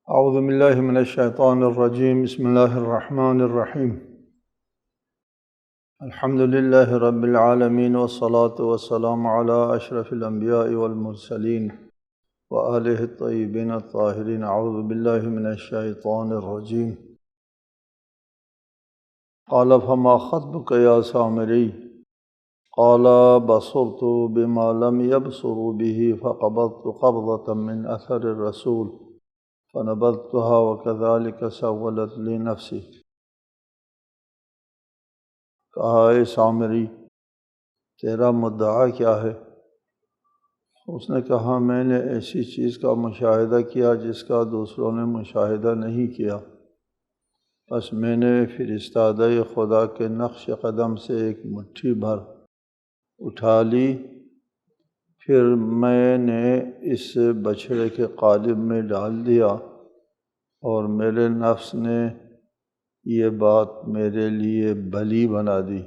اعوذ باللہ من الشیطان الرجیم بسم اللہ الرحمن الرحیم الحمد للہ رب العالمین والصلاة والسلام علی اشرف الانبیاء والمرسلین وآلہ الطیبین الطاہرین اعوذ باللہ من الشیطان الرجیم قال فما خطبک یا سامری قال بصرت بما لم يبصروا به فقبضت قبضة من اثر الرسول فنبذتها وكذلك سولت لي نفسي۔ کہا اے سامری تیرا مدعا کیا ہے؟ اس نے کہا میں نے ایسی چیز کا مشاہدہ کیا جس کا دوسروں نے مشاہدہ نہیں کیا، بس میں نے فرستادہ خدا کے نقش قدم سے ایک مٹھی بھر اٹھا لی، پھر میں نے اس بچھڑے کے قالب میں ڈال دیا اور میرے نفس نے یہ بات میرے لیے بلی بنا دی۔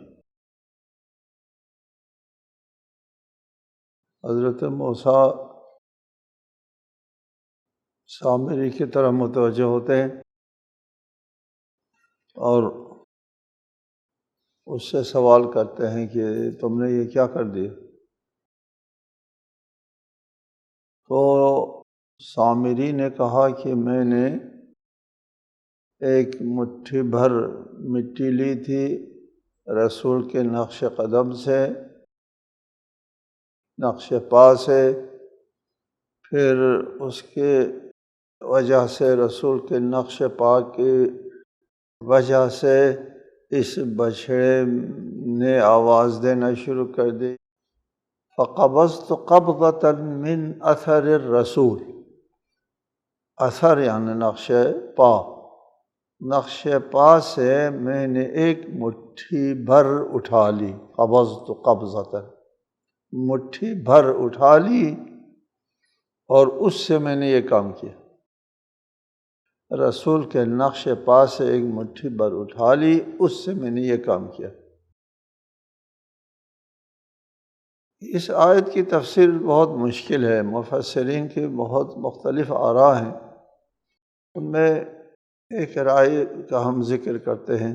حضرت موسیٰ سامری کی طرف متوجہ ہوتے ہیں اور اس سے سوال کرتے ہیں کہ تم نے یہ کیا کر دیا؟ تو سامری نے کہا کہ میں نے ایک مٹھی بھر مٹی لی تھی رسول کے نقش قدم سے، نقش پا سے، پھر اس کے وجہ سے رسول کے نقش پا کی وجہ سے اس بچھڑے نے آواز دینا شروع کر دی، فقبضت قبضة من اثر الرسول، اثر یعنی نقش پا، نقش پا سے میں نے ایک مٹھی بھر اٹھا لی، قبضت قبضة، مٹھی بھر اٹھا لی اور اس سے میں نے یہ کام کیا۔ رسول کے نقش پا سے ایک مٹھی بھر اٹھا لی، اس سے میں نے یہ کام کیا۔ اس آیت کی تفسیر بہت مشکل ہے، مفسرین کی بہت مختلف آراء ہیں، ان میں ایک رائے کا ہم ذکر کرتے ہیں،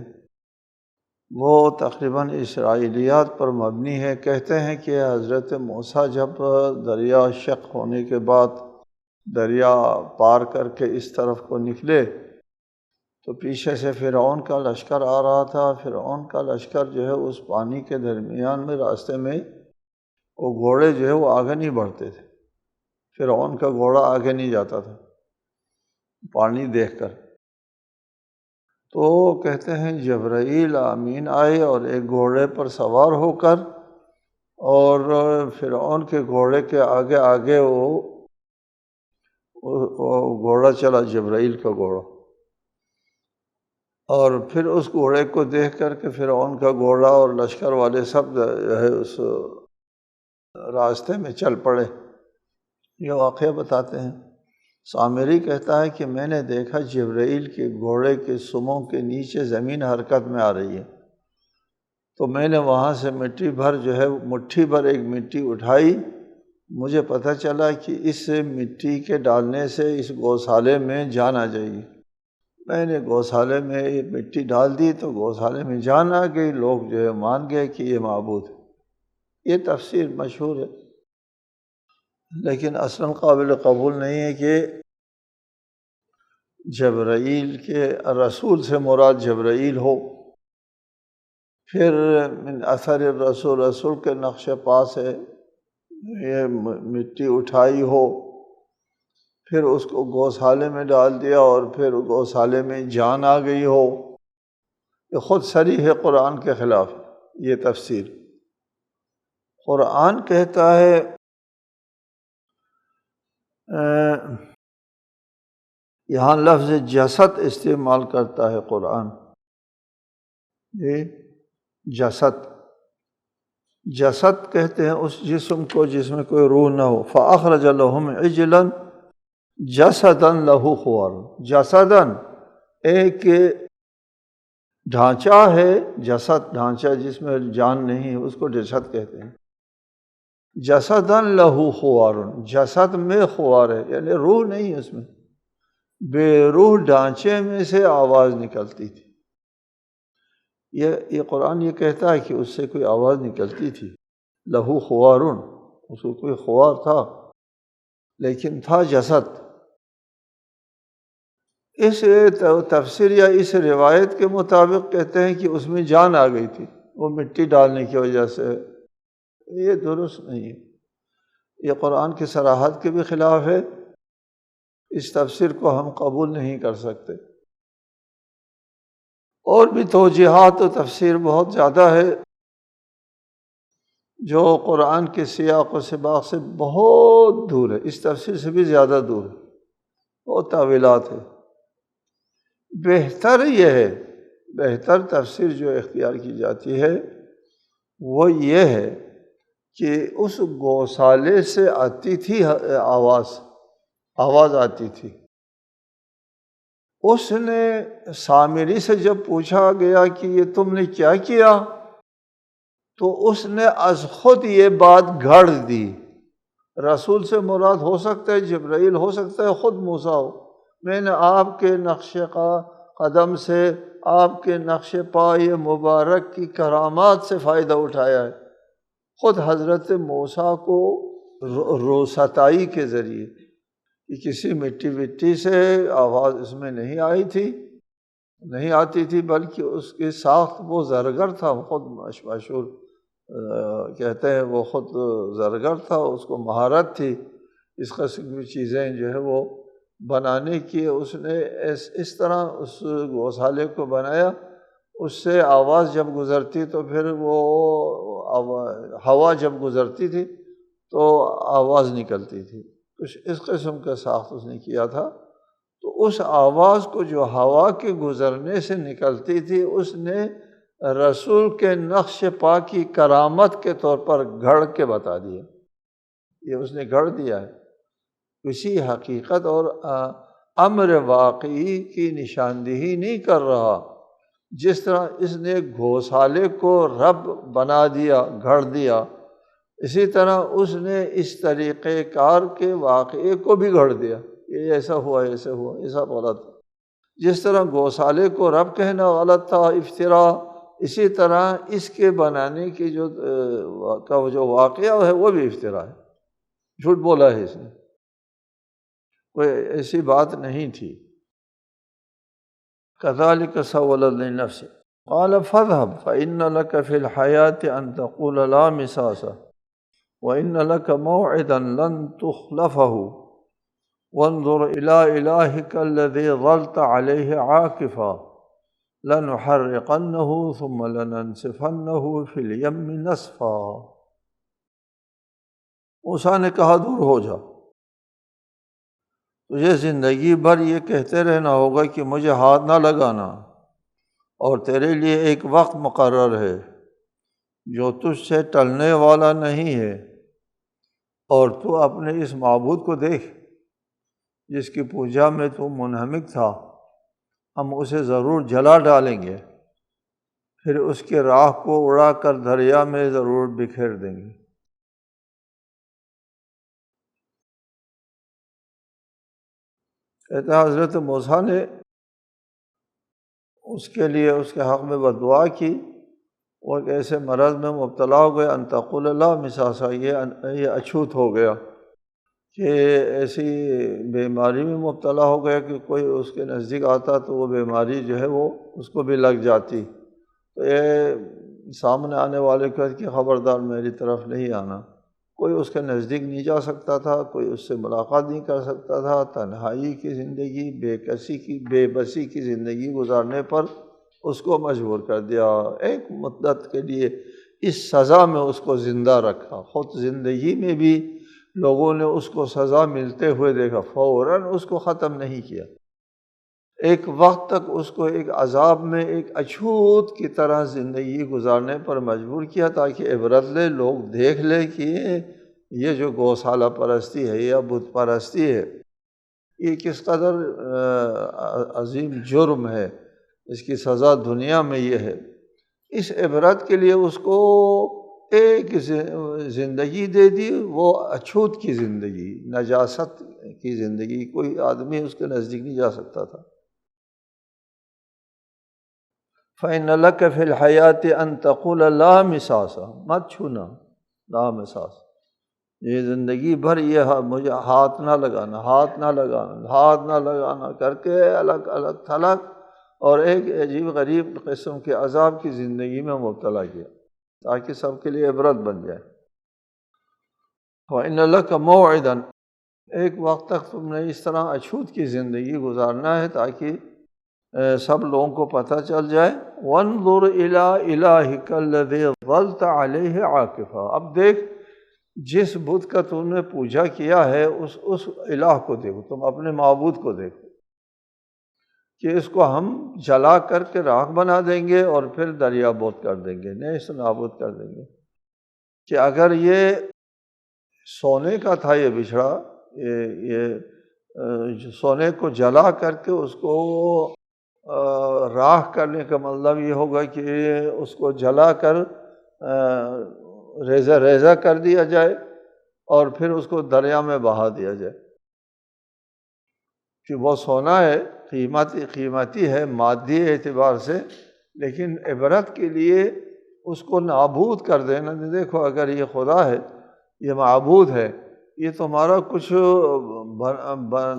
وہ تقریباً اسرائیلیات پر مبنی ہے۔ کہتے ہیں کہ حضرت موسیٰ جب دریا شق ہونے کے بعد دریا پار کر کے اس طرف کو نکلے تو پیچھے سے فرعون کا لشکر آ رہا تھا۔ فرعون کا لشکر جو ہے اس پانی کے درمیان میں راستے میں وہ گھوڑے جو ہے وہ آگے نہیں بڑھتے تھے، فرعون کا گھوڑا آگے نہیں جاتا تھا پانی دیکھ کر۔ تو کہتے ہیں جبرائیل امین آئے اور ایک گھوڑے پر سوار ہو کر اور فرعون کے گھوڑے کے آگے آگے وہ گھوڑا چلا، جبرائیل کا گھوڑا، اور پھر اس گھوڑے کو دیکھ کر کے فرعون کا گھوڑا اور لشکر والے سب جو ہے اس راستے میں چل پڑے۔ یہ واقعہ بتاتے ہیں۔ سامری کہتا ہے کہ میں نے دیکھا جبرائیل کے گھوڑے کے سموں کے نیچے زمین حرکت میں آ رہی ہے، تو میں نے وہاں سے مٹی بھر جو ہے مٹھی بھر ایک مٹی اٹھائی، مجھے پتہ چلا کہ اس مٹی کے ڈالنے سے اس گوشالے میں جان آ جائے گی۔ میں نے گوشالے میں یہ مٹی ڈال دی تو گوشالے میں جان آ گئی، لوگ جو ہے مان گئے کہ یہ معبود ہے۔ یہ تفسیر مشہور ہے، لیکن اصلاً قابل قبول نہیں ہے کہ جبرائیل کے رسول سے مراد جبرائیل ہو، پھر من اثر الرسول، رسول کے نقش پا سے یہ مٹی اٹھائی ہو، پھر اس کو گوشالے میں ڈال دیا اور پھر گوشالے میں جان آ گئی ہو۔ یہ خود صریح ہے قرآن کے خلاف یہ تفسیر۔ قرآن کہتا ہے یہاں لفظ جسد استعمال کرتا ہے قرآن، یہ جسد، جسد کہتے ہیں اس جسم کو جس میں کوئی روح نہ ہو۔ فَأَخْرَجَ لَهُمْ عِجْلًا جَسَدًا لَهُ خُوَارٌ، جسدًا ایک ڈھانچہ ہے، جسد ڈھانچہ جس میں جان نہیں ہے، اس کو جسد کہتے ہیں۔ جسدًا لَهُ خوار، جسد میں خوار ہے، یعنی روح نہیں ہے اس میں، بے روح ڈھانچے میں سے آواز نکلتی تھی۔ یہ قرآن یہ کہتا ہے کہ اس سے کوئی آواز نکلتی تھی۔ لہو خوارن، اس کو کوئی خوار تھا لیکن تھا جسد۔ اس تفسیر یا اس روایت کے مطابق کہتے ہیں کہ اس میں جان آ گئی تھی، وہ مٹی ڈالنے کی وجہ سے۔ یہ درست نہیں ہے، یہ قرآن کی صراحت کے بھی خلاف ہے، اس تفسیر کو ہم قبول نہیں کر سکتے۔ اور بھی توجیحات و تفسیر بہت زیادہ ہے جو قرآن کے سیاق و سباق سے بہت دور ہے، اس تفسیر سے بھی زیادہ دور ہے، بہت تاویلات ہے۔ بہتر یہ ہے، بہتر تفسیر جو اختیار کی جاتی ہے وہ یہ ہے کہ اس گوسالے سے آتی تھی آواز آتی تھی۔ اس نے سامری سے جب پوچھا گیا کہ یہ تم نے کیا کیا، تو اس نے از خود یہ بات گھڑ دی۔ رسول سے مراد ہو سکتا ہے جبرائیل، ہو سکتا ہے خود موسیٰ ہو۔ میں نے آپ کے نقش قدم سے، آپ کے نقش پائے مبارک کی کرامات سے فائدہ اٹھایا ہے۔ خود حضرت موسیٰ کو روستائی کے ذریعے کہ کسی مٹی سے آواز اس میں نہیں آتی تھی، بلکہ اس کی ساخت وہ زرگر تھا، خود مشہور کہتے ہیں وہ خود زرگر تھا، اس کو مہارت تھی اس قسم کی چیزیں جو ہے وہ بنانے کی۔ اس نے اس طرح اس گوسالے کو بنایا، اس سے آواز جب گزرتی تو پھر وہ ہوا جب گزرتی تھی تو آواز نکلتی تھی، کچھ اس قسم کا ساخت اس نے کیا تھا۔ تو اس آواز کو جو ہوا کے گزرنے سے نکلتی تھی، اس نے رسول کے نقش پا کی کرامت کے طور پر گھڑ کے بتا دیا، یہ اس نے گھڑ دیا ہے۔ کسی حقیقت اور امر واقعی کی نشاندہی نہیں کر رہا۔ جس طرح اس نے گوسالے کو رب بنا دیا، گھڑ دیا، اسی طرح اس نے اس طریقہ کار کے واقعے کو بھی گھڑ دیا، یہ ایسا ہوا، یہ سب غلط۔ جس طرح گوسالے کو رب کہنا غلط تھا، افطرا، اسی طرح اس کے بنانے کی جو واقعہ ہے وہ بھی افطرا ہے، جھوٹ بولا ہے اس نے، کوئی ایسی بات نہیں تھی۔ كذلك سولت لنفسه قال فاذهب فإن لك في الحياة أن تقول لا مساس وإن لك موعدا لن تخلفه وانظر إلى إلهك الذي ظلت عليه عاكفا لنحرقنه ثم لننسفنه في اليم نسفا۔ موسیٰ نے کہا دور ہو جا، تجھے زندگی بھر یہ کہتے رہنا ہوگا کہ مجھے ہاتھ نہ لگانا، اور تیرے لیے ایک وقت مقرر ہے جو تجھ سے ٹلنے والا نہیں ہے، اور تو اپنے اس معبود کو دیکھ جس کی پوجا میں تو منہمک تھا، ہم اسے ضرور جلا ڈالیں گے، پھر اس کے راکھ کو اڑا کر دریا میں ضرور بکھیر دیں گے۔ کہتا ہے حضرت موسیٰ نے اس کے لیے اس کے حق میں بددعا کی، وہ ایک ایسے مرض میں مبتلا ہو گیا، ان تقول لا مساسا، یہ اچھوت ہو گیا کہ ایسی بیماری میں مبتلا ہو گیا کہ کوئی اس کے نزدیک آتا تو وہ بیماری جو ہے وہ اس کو بھی لگ جاتی۔ تو یہ سامنے آنے والے کو کہ خبردار میری طرف نہیں آنا، کوئی اس کے نزدیک نہیں جا سکتا تھا، کوئی اس سے ملاقات نہیں کر سکتا تھا۔ تنہائی کی زندگی، بے بسی کی زندگی گزارنے پر اس کو مجبور کر دیا، ایک مدت کے لیے اس سزا میں اس کو زندہ رکھا۔ خود زندگی میں بھی لوگوں نے اس کو سزا ملتے ہوئے دیکھا، فوراً اس کو ختم نہیں کیا، ایک وقت تک اس کو ایک عذاب میں ایک اچھوت کی طرح زندگی گزارنے پر مجبور کیا، تاکہ عبرت لے، لوگ دیکھ لے کہ یہ جو گوسالہ پرستی ہے یا بت پرستی ہے یہ کس قدر عظیم جرم ہے، اس کی سزا دنیا میں یہ ہے۔ اس عبرت کے لیے اس کو ایک زندگی دے دی، وہ اچھوت کی زندگی، نجاست کی زندگی، کوئی آدمی اس کے نزدیک نہیں جا سکتا تھا۔ فَإِنَّ لَكَ فِي الْحَيَاةِ أَن تَقُولَ لَا مِسَاسَ، مت چھونا، لا مساس، یہ زندگی بھر یہ مجھے ہاتھ نہ لگانا، ہاتھ نہ لگانا، ہاتھ نہ لگانا کر کے الگ الگ تھلگ اور ایک عجیب غریب قسم کے عذاب کی زندگی میں مبتلا کیا تاکہ سب کے لیے عبرت بن جائے۔ وَإِنَّ لَكَ مَوْعِدًا، ایک وقت تک تم نے اس طرح اچھوت کی زندگی گزارنا ہے تاکہ سب لوگوں کو پتہ چل جائے۔ وَانظُرْ إِلَىٰ إِلَٰهِكَ الَّذِي ظَلْتَ عَلَيْهِ عَاكِفًا، اب دیکھ جس بت کا تم نے پوجا کیا ہے اس الہ کو دیکھو، تم اپنے معبود کو دیکھو کہ اس کو ہم جلا کر کے راکھ بنا دیں گے اور پھر دریا بوت کر دیں گے، نیست نابود کر دیں گے۔ کہ اگر یہ سونے کا تھا یہ بچھڑا، یہ سونے کو جلا کر کے اس کو راکھ کرنے کا مطلب یہ ہوگا کہ اس کو جلا کر ریزہ ریزہ کر دیا جائے اور پھر اس کو دریا میں بہا دیا جائے، کہ وہ سونا ہے، قیمتی ہے مادی اعتبار سے، لیکن عبرت کے لیے اس کو نابود کر دینا، دیکھو اگر یہ خدا ہے، یہ معبود ہے، یہ تمہارا کچھ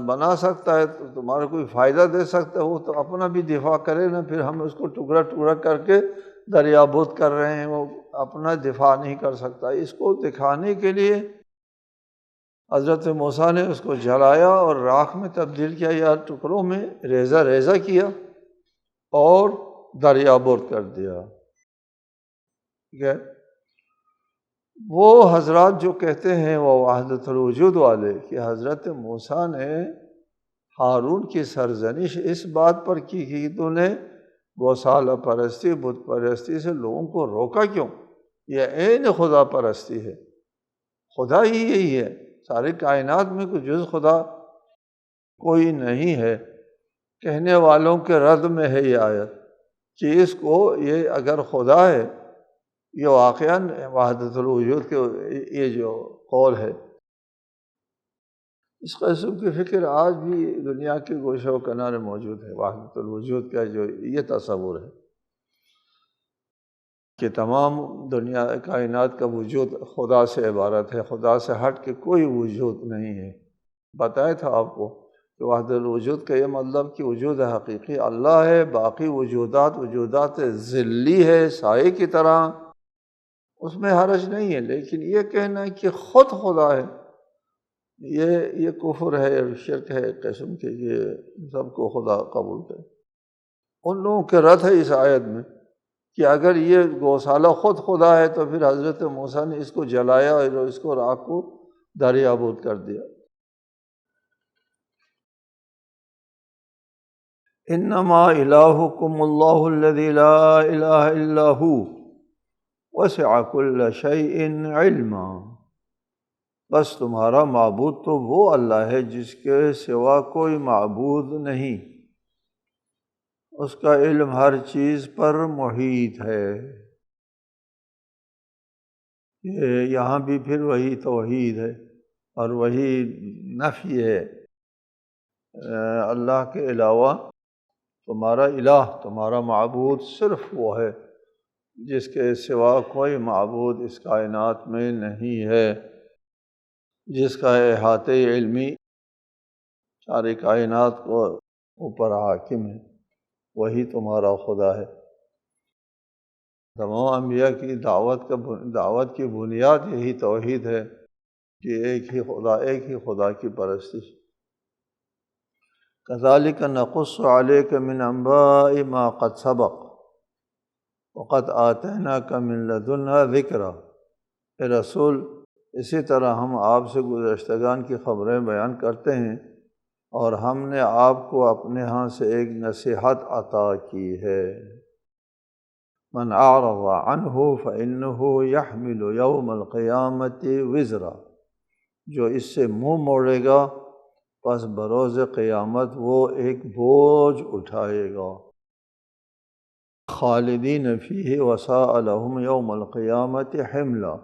بنا سکتا ہے، تمہارا کوئی فائدہ دے سکتا ہے، وہ تو اپنا بھی دفاع کرے نا، پھر ہم اس کو ٹکڑا ٹکڑا کر کے دریابود کر رہے ہیں، وہ اپنا دفاع نہیں کر سکتا۔ اس کو دکھانے کے لیے حضرت موسیٰ نے اس کو جلایا اور راکھ میں تبدیل کیا، یا ٹکڑوں میں ریزہ ریزہ کیا اور دریابود کر دیا۔ ٹھیک ہے، وہ حضرات جو کہتے ہیں وہ وحدت الوجود والے کہ حضرت موسیٰ نے ہارون کی سرزنش اس بات پر کی کہ تو نے گوسالہ پرستی، بت پرستی سے لوگوں کو روکا کیوں؟ یہ عین خدا پرستی ہے، خدا ہی یہی ہے، ساری کائنات میں کوئی جز خدا کوئی نہیں ہے۔ کہنے والوں کے رد میں ہے یہ آیت کہ اس کو یہ اگر خدا ہے، یہ واقعاً وحدت الوجود کے یہ جو قول ہے، اس قسم کی فکر آج بھی دنیا کے گوشے و کنارے موجود ہے۔ وحدت الوجود کا جو یہ تصور ہے کہ تمام دنیا کائنات کا وجود خدا سے عبارت ہے، خدا سے ہٹ کے کوئی وجود نہیں ہے۔ بتایا تھا آپ کو کہ وحدت الوجود کا یہ مطلب کہ وجود حقیقی اللہ ہے، باقی وجودات ذلی ہے، سائے کی طرح، اس میں حرج نہیں ہے، لیکن یہ کہنا کہ خود خدا ہے، یہ کفر ہے، شرک ہے ایک قسم کے، یہ سب کو خدا قبول کرے۔ ان لوگوں کے رد ہے اس آیت میں کہ اگر یہ گوسالہ خود خدا ہے تو پھر حضرت موسیٰ نے اس کو جلایا اور اس کو راکھ کو دریابود کر دیا۔ انما الہکم اللہ الذی لا الہ الا ہو وسع کل شیء علما، بس تمہارا معبود تو وہ اللہ ہے جس کے سوا کوئی معبود نہیں، اس کا علم ہر چیز پر محیط ہے۔ یہاں بھی پھر وہی توحید ہے اور وہی نفی ہے، اللہ کے علاوہ تمہارا الہ، تمہارا معبود صرف وہ ہے جس کے سوا کوئی معبود اس کائنات میں نہیں ہے، جس کا احاطہ علمی ساری کائنات کو اوپر حاکم ہے، وہی تمہارا خدا ہے۔ تمام انبیاء کی دعوت کی بنیاد یہی توحید ہے کہ ایک ہی خدا کی پرستش۔ کذالک نقص علیک من انباء ما قد سبق وقد آتیناک من لدنا ذکرا، اے رسول اسی طرح ہم آپ سے گزشتگان کی خبریں بیان کرتے ہیں اور ہم نے آپ کو اپنے ہاں سے ایک نصیحت عطا کی ہے۔ من اعرض عنہ فإنہ یحمل یوم القیامت وزرا، جو اس سے منہ موڑے گا پس بروز قیامت وہ ایک بوجھ اٹھائے گا۔ خالدین فیہ وساء لہم یوم القیامت حملا،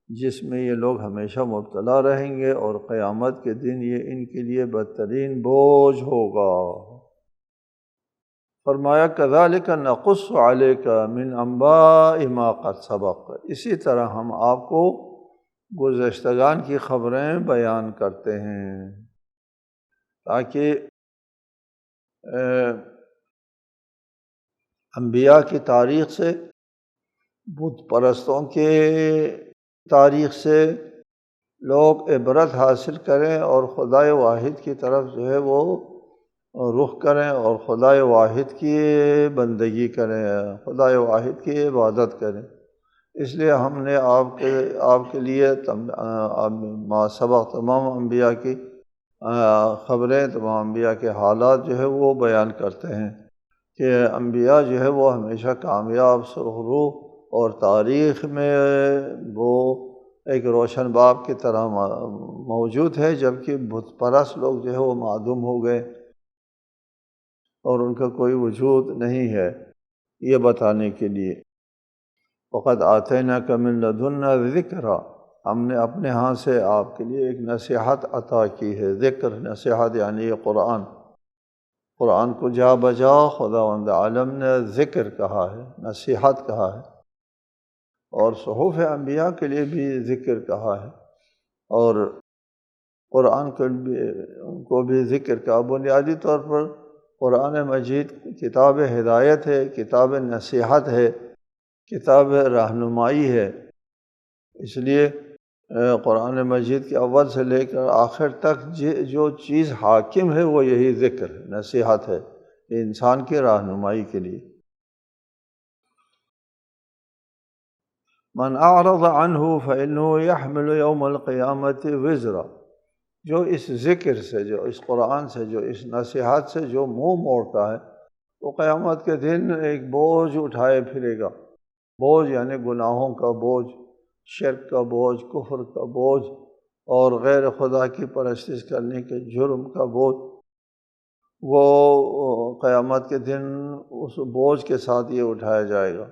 جس میں یہ لوگ ہمیشہ مبتلا رہیں گے اور قیامت کے دن یہ ان کے لیے بدترین بوجھ ہوگا۔ فرمایا کذالک نقص علیک من انباء ما قد سبق، اسی طرح ہم آپ کو گزشتگان کی خبریں بیان کرتے ہیں تاکہ انبیاء کی تاریخ سے، بت پرستوں کے تاریخ سے لوگ عبرت حاصل کریں اور خدائے واحد کی طرف جو ہے وہ رخ کریں اور خدائے واحد کی بندگی کریں، خدائے واحد کی عبادت کریں۔ اس لیے ہم نے آپ کے لیے ما سبق تمام انبیاء کی خبریں، تمام انبیاء کے حالات جو ہے وہ بیان کرتے ہیں کہ انبیاء جو ہے وہ ہمیشہ کامیاب سرخرو اور تاریخ میں وہ ایک روشن باب کی طرح موجود ہے، جبکہ بت پرست لوگ جو ہے وہ معدوم ہو گئے اور ان کا کوئی وجود نہیں ہے، یہ بتانے کے لیے۔ وقد آتیناک من لدنا ذکرا، ہم نے اپنے ہاں سے آپ کے لیے ایک نصیحت عطا کی ہے۔ ذکر، نصیحت یعنی یہ قرآن کو جا بجا خداوند عالم نے ذکر کہا ہے، نصیحت کہا ہے، اور صحف انبیاء کے لیے بھی ذکر کہا ہے، اور قرآن کو بھی ذکر کہا۔ بنیادی طور پر قرآن مجید کتاب ہدایت ہے، کتاب نصیحت ہے، کتاب رہنمائی ہے، اس لیے قرآن مجید کے اول سے لے کر آخر تک جو چیز حاکم ہے وہ یہی ذکر ہے، نصیحت ہے، یہ انسان کی رہنمائی کے لیے۔ من اعرض عنہ فإنه يحمل یوم القیامت وزرا، جو اس ذکر سے، جو اس قرآن سے، جو اس نصیحت سے جو منہ موڑتا ہے وہ قیامت کے دن ایک بوجھ اٹھائے پھرے گا۔ بوجھ یعنی گناہوں کا بوجھ، شرک کا بوجھ، کفر کا بوجھ، اور غیر خدا کی پرستش کرنے کے جرم کا بوجھ، وہ قیامت کے دن اس بوجھ کے ساتھ یہ اٹھایا جائے گا۔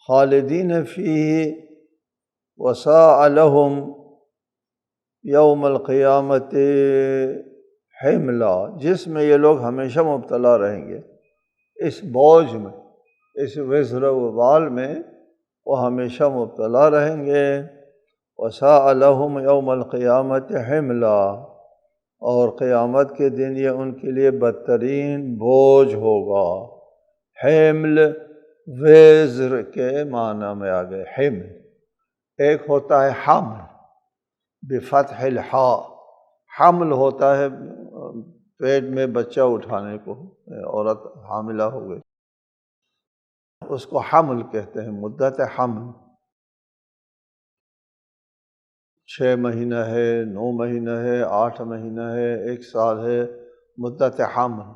خالدین فیہ وساء لہم یوم القیامت حملا، جس میں یہ لوگ ہمیشہ مبتلا رہیں گے، اس بوجھ میں، اس وزر و بال میں وہ ہمیشہ مبتلا رہیں گے۔ وساء لہم یوم القیامت حملا، اور قیامت کے دن یہ ان کے لیے بدترین بوجھ ہوگا۔ حمل وزر کے معنی میں آ گئے۔ حمل ایک ہوتا ہے حمل بفتح الحاء، حمل ہوتا ہے پیٹ میں بچہ اٹھانے کو، عورت حاملہ ہو گئی اس کو حمل کہتے ہیں، مدت حمل 6 مہینہ ہے، 9 مہینہ ہے، 8 مہینہ ہے، 1 سال ہے، مدت حمل۔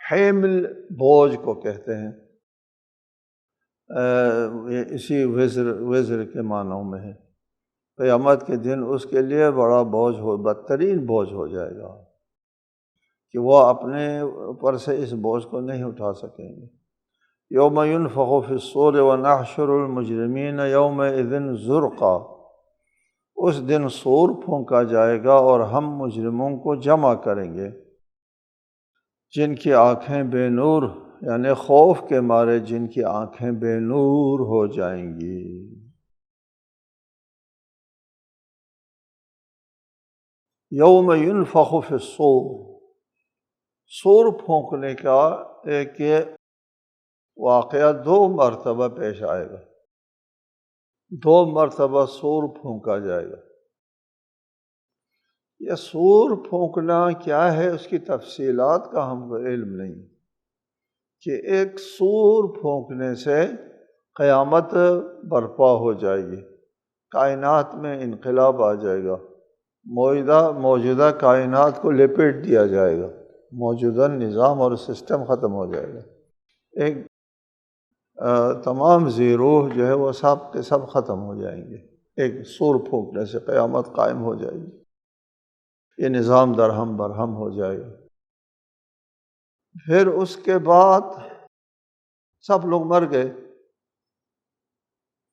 حمل بوجھ کو کہتے ہیں، اسی وزر کے معنوں میں ہے۔ قیامت کے دن اس کے لیے بڑا بوجھ بدترین بوجھ ہو جائے گا کہ وہ اپنے اوپر سے اس بوجھ کو نہیں اٹھا سکیں گے۔ یوم ینفخ فی الصور ونحشر المجرمین یومئذ زرقا، اس دن صور پھونکا جائے گا اور ہم مجرموں کو جمع کریں گے، جن کی آنکھیں بے نور، یعنی خوف کے مارے جن کی آنکھیں بے نور ہو جائیں گی۔ یوم ینفخ فی الصور، صور پھونکنے کا ایک واقعہ 2 مرتبہ پیش آئے گا، 2 مرتبہ صور پھونکا جائے گا۔ یہ صور پھونکنا کیا ہے اس کی تفصیلات کا ہم کو علم نہیں، کہ ایک صور پھونکنے سے قیامت برپا ہو جائے گی، کائنات میں انقلاب آ جائے گا، موجودہ کائنات کو لپیٹ دیا جائے گا، موجودہ نظام اور سسٹم ختم ہو جائے گا، ایک تمام روح جو ہے وہ سب کے سب ختم ہو جائیں گے، ایک صور پھونکنے سے قیامت قائم ہو جائے گی، یہ نظام درہم برہم ہو جائے گا۔ پھر اس کے بعد سب لوگ مر گئے،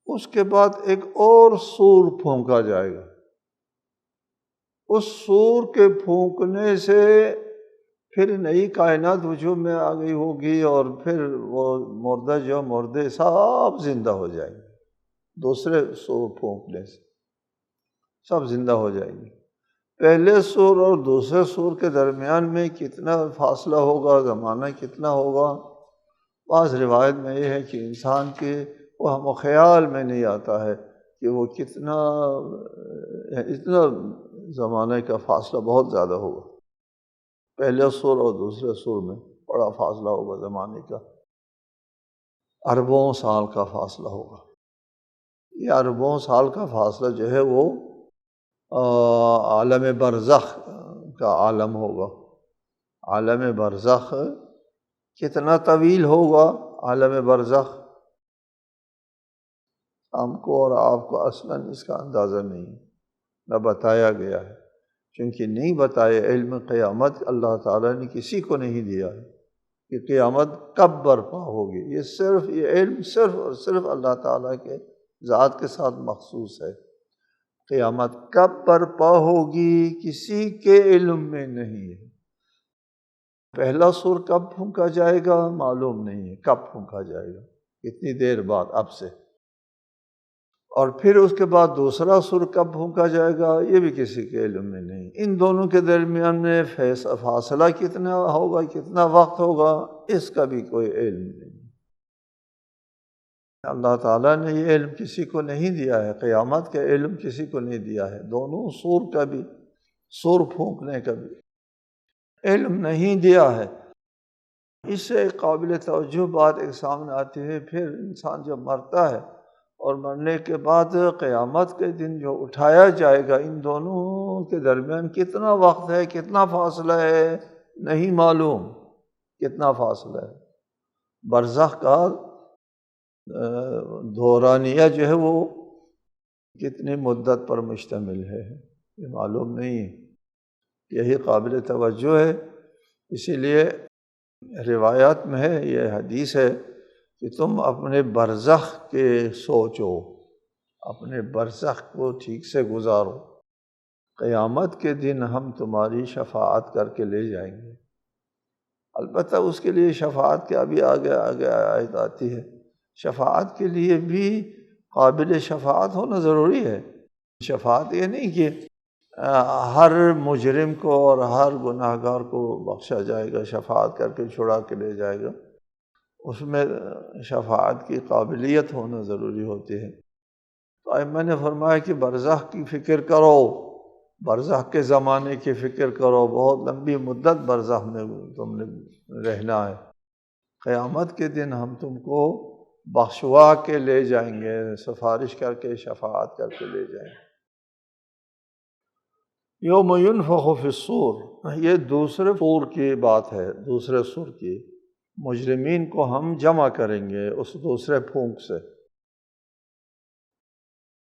اس کے بعد ایک اور سور پھونکا جائے گا، اس سور کے پھونکنے سے پھر نئی کائنات وجود میں آ گئی ہوگی، اور پھر وہ مردہ جو مردے سب زندہ ہو جائیں گے، دوسرے سور پھونکنے سے سب زندہ ہو جائیں گے۔ پہلے سور اور دوسرے سور کے درمیان میں کتنا فاصلہ ہوگا، زمانہ کتنا ہوگا، بعض روایت میں یہ ہے کہ انسان کے وہ ہم خیال میں نہیں آتا ہے کہ وہ کتنا، اتنا زمانے کا فاصلہ بہت زیادہ ہوگا، پہلے سور اور دوسرے سور میں بڑا فاصلہ ہوگا، زمانے کا اربوں سال کا فاصلہ ہوگا۔ یہ اربوں سال کا فاصلہ جو ہے وہ عالم برزخ کا عالم ہوگا۔ عالم برزخ کتنا طویل ہوگا، عالم برزخ ہم کو اور آپ کو اصلاً اس کا اندازہ نہیں، نہ بتایا گیا ہے، چونکہ نہیں بتایا علم قیامت اللہ تعالیٰ نے کسی کو نہیں دیا ہے کہ قیامت کب برپا ہوگی، یہ علم صرف اور صرف اللہ تعالیٰ کے ذات کے ساتھ مخصوص ہے۔ قیامت کب برپا ہوگی کسی کے علم میں نہیں ہے، پہلا سور کب پھونکا جائے گا معلوم نہیں ہے، کب پھونکا جائے گا، کتنی دیر بعد اب سے، اور پھر اس کے بعد دوسرا سور کب پھونکا جائے گا یہ بھی کسی کے علم میں نہیں۔ ان دونوں کے درمیان میں فاصلہ کتنا ہوگا، کتنا وقت ہوگا، اس کا بھی کوئی علم نہیں۔ اللہ تعالیٰ نے یہ علم کسی کو نہیں دیا ہے، قیامت کا علم کسی کو نہیں دیا ہے، دونوں سور کا بھی، سور پھونکنے کا بھی علم نہیں دیا ہے۔ اس سے ایک قابل توجہ بات ایک سامنے آتی ہے، پھر انسان جب مرتا ہے اور مرنے کے بعد قیامت کے دن جو اٹھایا جائے گا، ان دونوں کے درمیان کتنا وقت ہے، کتنا فاصلہ ہے، نہیں معلوم کتنا فاصلہ ہے۔ برزخ کا دورانیہ جو ہے وہ کتنی مدت پر مشتمل ہے یہ معلوم نہیں ہے، یہی قابل توجہ ہے۔ اسی لیے روایات میں ہے، یہ حدیث ہے کہ تم اپنے برزخ کے سوچو، اپنے برزخ کو ٹھیک سے گزارو، قیامت کے دن ہم تمہاری شفاعت کر کے لے جائیں گے۔ البتہ اس کے لیے شفاعت کے ابھی آگے آیت آتی ہے، شفاعت کے لیے بھی قابل شفاعت ہونا ضروری ہے۔ شفاعت یہ نہیں کہ ہر مجرم کو اور ہر گناہ گار کو بخشا جائے گا، شفاعت کر کے چھڑا کے لے جائے گا، اس میں شفاعت کی قابلیت ہونا ضروری ہوتی ہے۔ تو ائمہ نے فرمایا کہ برزخ کی فکر کرو، برزخ کے زمانے کی فکر کرو، بہت لمبی مدت برزخ میں تم نے رہنا ہے، قیامت کے دن ہم تم کو بخشوا کے لے جائیں گے، سفارش کر کے شفاعت کر کے لے جائیں گے۔ یوم ینفخ فی الصور، یہ دوسرے سور کی بات ہے، دوسرے سور کی، مجرمین کو ہم جمع کریں گے اس دوسرے پھونک سے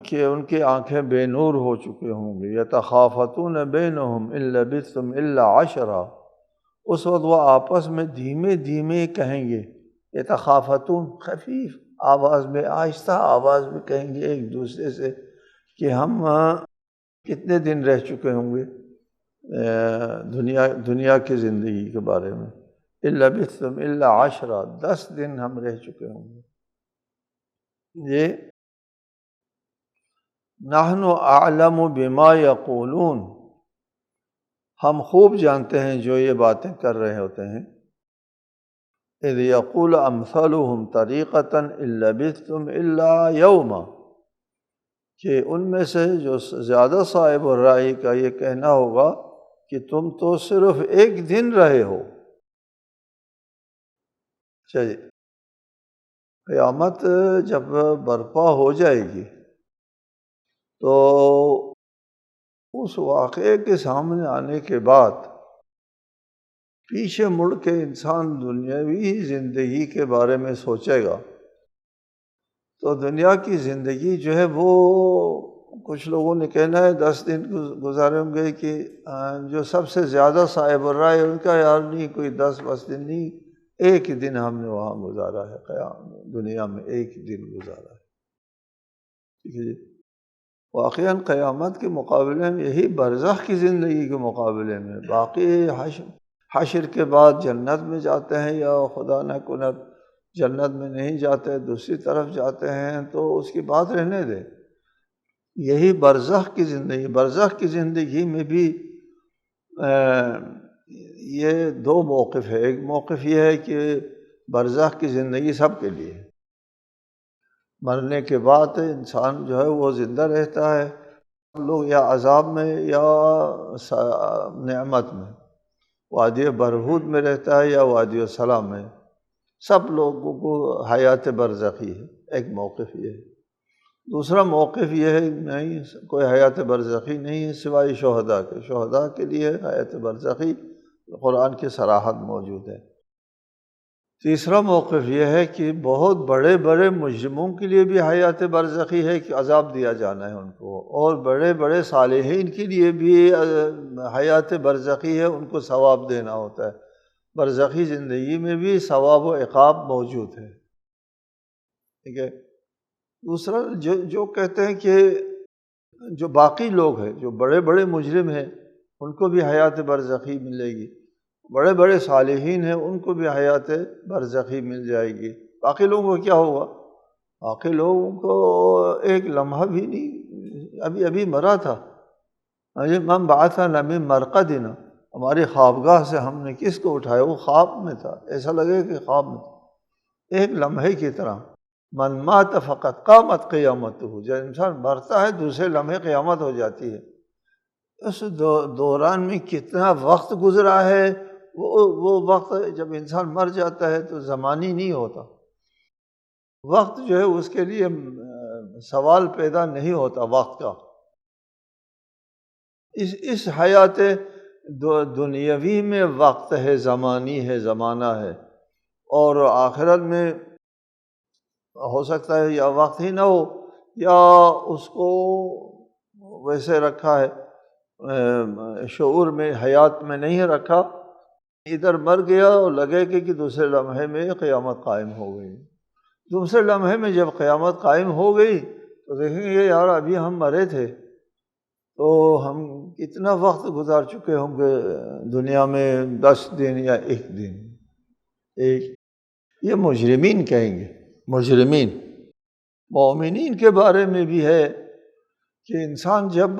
کہ ان کی آنکھیں بے نور ہو چکے ہوں گے۔ یتخافتون بینہم ان لبثتم الا عشرا، اس وقت وہ آپس میں دھیمے دھیمے کہیں گے، یتخافتون خفیف آواز میں، آہستہ آواز میں کہیں گے ایک دوسرے سے کہ ہم کتنے دن رہ چکے ہوں گے دنیا کی زندگی کے بارے میں، ان لبثتم الا عشرا، 10 دن ہم رہ چکے ہوں گے۔ یہ نحن اعلم بما یقولون، ہم خوب جانتے ہیں جو یہ باتیں کر رہے ہوتے ہیں۔ اذ یقول امثلهم طریقۃ ان لبثتم الا یوما، کہ ان میں سے جو زیادہ صاحب الرأی کا یہ کہنا ہوگا کہ تم تو صرف ایک دن رہے ہو۔ چلیے، قیامت جب برپا ہو جائے گی تو اس واقعے کے سامنے آنے کے بعد پیچھے مڑ کے انسان دنیاوی زندگی کے بارے میں سوچے گا تو دنیا کی زندگی جو ہے وہ کچھ لوگوں نے کہنا ہے 10 دن گزارے ہوں گے کہ جو سب سے زیادہ صاحب الرائے ان کا یار نہیں کوئی 10 دن نہیں، ایک ہی دن ہم نے وہاں گزارا ہے، قیام دنیا میں ایک ہی دن گزارا ہے، ٹھیک ہے جی۔ واقعاً قیامت کے مقابلے میں یہی برزخ کی زندگی کے مقابلے میں باقی حشر کے بعد جنت میں جاتے ہیں یا خدا نہ کنت جنت میں نہیں جاتے دوسری طرف جاتے ہیں تو اس کی بات رہنے دے۔ یہی برزخ کی زندگی میں بھی یہ 2 موقف ہے۔ ایک موقف یہ ہے کہ برزخ کی زندگی سب کے لیے، مرنے کے بعد انسان جو ہے وہ زندہ رہتا ہے، لوگ یا عذاب میں یا نعمت میں، وادی برہوت میں رہتا ہے یا وادی السلام میں، سب لوگوں کو حیات برزخی ہے۔ ایک موقف یہ ہے۔ دوسرا موقف یہ ہے نہیں کوئی حیات برزخی نہیں ہے سوائے شہداء کے، شہداء کے لیے حیات برزخی قرآن کی صراحت موجود ہے۔ تیسرا موقف یہ ہے کہ بہت بڑے بڑے مجرموں کے لیے بھی حیات برزخی ہے کہ عذاب دیا جانا ہے ان کو، اور بڑے بڑے صالحین کے لیے بھی حیات برزخی ہے، ان کو ثواب دینا ہوتا ہے۔ برزخی زندگی میں بھی ثواب و عقاب موجود ہے، ٹھیک ہے۔ دوسرا جو کہتے ہیں کہ جو باقی لوگ ہیں جو بڑے بڑے مجرم ہیں ان کو بھی حیات برزخی ملے گی، بڑے بڑے صالحین ہیں ان کو بھی حیات برزخی مل جائے گی۔ باقی لوگوں کو کیا ہوگا؟ باقی لوگوں کو ایک لمحہ بھی نہیں، ابھی مرا تھا، من بعثنا من مرقدنا، ہماری خوابگاہ سے ہم نے کس کو اٹھایا، وہ خواب میں تھا، ایسا لگے کہ خواب میں تھا، ایک لمحے کی طرح۔ من مات فقط قامت قیامتہ، جب انسان مرتا ہے دوسرے لمحے قیامت ہو جاتی ہے۔ اس دوران میں کتنا وقت گزرا ہے، وہ وقت جب انسان مر جاتا ہے تو زمانی نہیں ہوتا، وقت جو ہے اس کے لیے سوال پیدا نہیں ہوتا وقت کا۔ اس حیات دنیاوی میں وقت ہے، زمانی ہے، زمانہ ہے، اور آخرت میں ہو سکتا ہے یا وقت ہی نہ ہو یا اس کو ویسے رکھا ہے شعور میں، حیات میں نہیں رکھا، ادھر مر گیا اور لگے کہ دوسرے لمحے میں قیامت قائم ہو گئی۔ دوسرے لمحے میں جب قیامت قائم ہو گئی تو دیکھیں گے یار ابھی ہم مرے تھے تو ہم کتنا وقت گزار چکے ہوں گے دنیا میں، 10 دن یا 1 دن۔ یہ مجرمین کہیں گے، مجرمین۔ مومنین کے بارے میں بھی ہے کہ انسان جب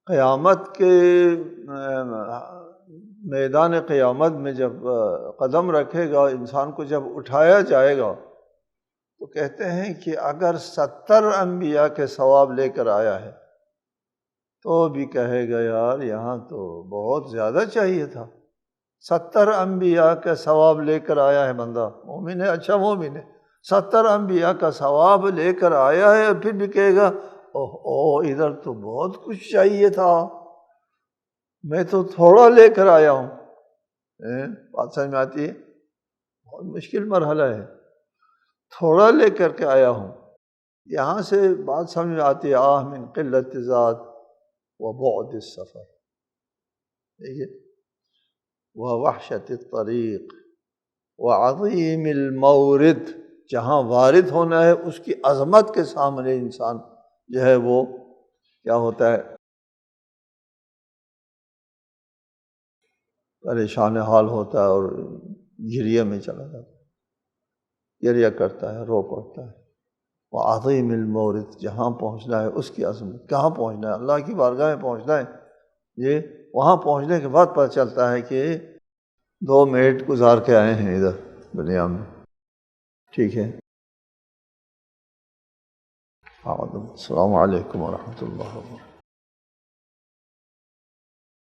قیامت کے میدان قیامت میں جب قدم رکھے گا، انسان کو جب اٹھایا جائے گا تو کہتے ہیں کہ اگر 70 انبیاء کے ثواب لے کر آیا ہے تو بھی کہے گا یار یہاں تو بہت زیادہ چاہیے تھا۔ 70 انبیاء کا ثواب لے کر آیا ہے بندہ، مومن ہے، اچھا مومن ہے، 70 انبیاء کا ثواب لے کر آیا ہے، پھر بھی کہے گا ادھر تو بہت کچھ چاہیے تھا، میں تو تھوڑا لے کر آیا ہوں۔ بات سمجھ میں آتی ہے؟ بہت مشکل مرحلہ ہے، تھوڑا لے کر کے آیا ہوں۔ یہاں سے بات سمجھ میں آتی ہے، آہ من قلت ذات وبعد السفر، ٹھیک ہے، ووحشت الطریق وعظیم المورد، جہاں وارد ہونا ہے اس کی عظمت کے سامنے انسان جو ہے وہ کیا ہوتا ہے، پریشان حال ہوتا ہے اور گریہ میں چلا جاتا ہے، گریہ کرتا ہے، رو پڑتا ہے۔ وعظیم المورد، جہاں پہنچنا ہے اس کی عظمت، کہاں پہنچنا ہے، اللہ کی بارگاہ میں پہنچنا ہے، یہ وہاں پہنچنے کے بعد پتہ چلتا ہے کہ 2 منٹ گزار کے آئے ہیں ادھر دنیا میں، ٹھیک ہے۔ السلام علیکم ورحمۃ اللہ وبرکاتہ۔